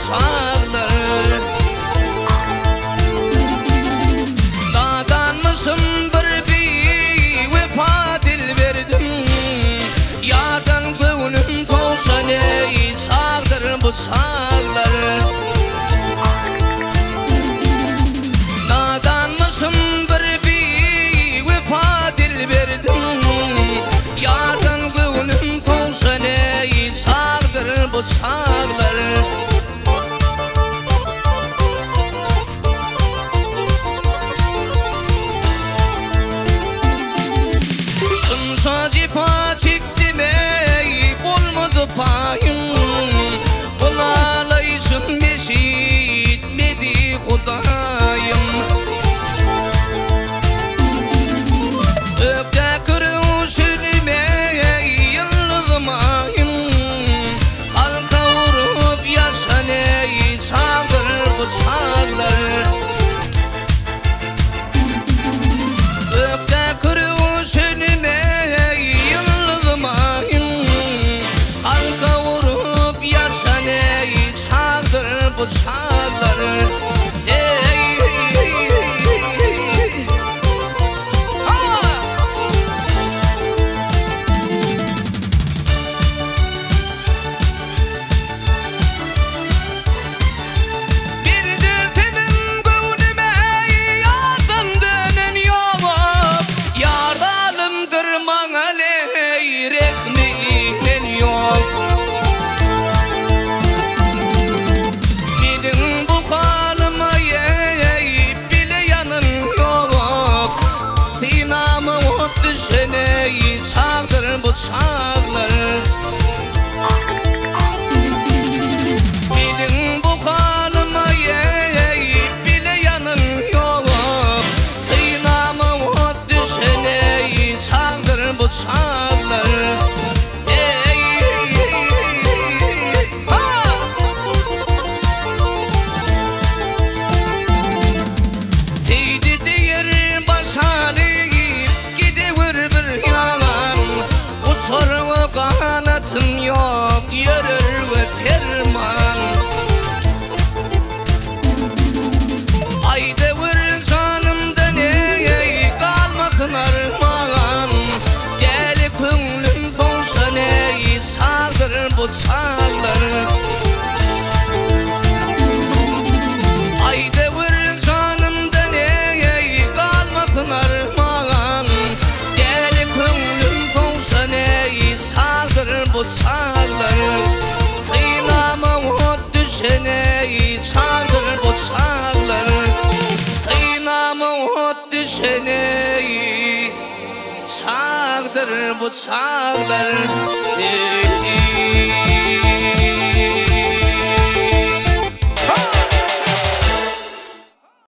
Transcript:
çağlar. Nadan mısın bir vefa dil verdim, yardan gönlüm olsa ne çağdır bu çağlar. Nadan mısın bir vefa dil verdim, yardan gönlüm olsa ne çağdır bu çağlar. Sımsa cifa çektim ey, olmadı payım. Olalayısın meşitmedi Hudayım. Öpte kırılsın ey, yıldızım ayım. Kalka vurup yaşan ey, çağdır bu çağlar. Öpte kırılsın ey, yıldızım ayım. Kalka vurup yaşan ey, çağdır bu çağlar. Çağdır bu çağlar. Bilin bu halıma bile yanın yok. Kıynama ot düşene çağdır bu çağlar. Seydi değer başarı gidiver bir yalan. Uçar kanatım yok, yürür ve ferman. Haydi vur canımdan ey, kalmadın armağan. Gel könlüm olsa ey, çağdır bu çağlar. Haydi vur canımdan ey, kalmadın armağan. Gel könlüm olsa ey, çağdır bu çağlar. Kıynama ot düşene çağdır bu çağlar. Kıynama ot düşene çağdır bu çağlar.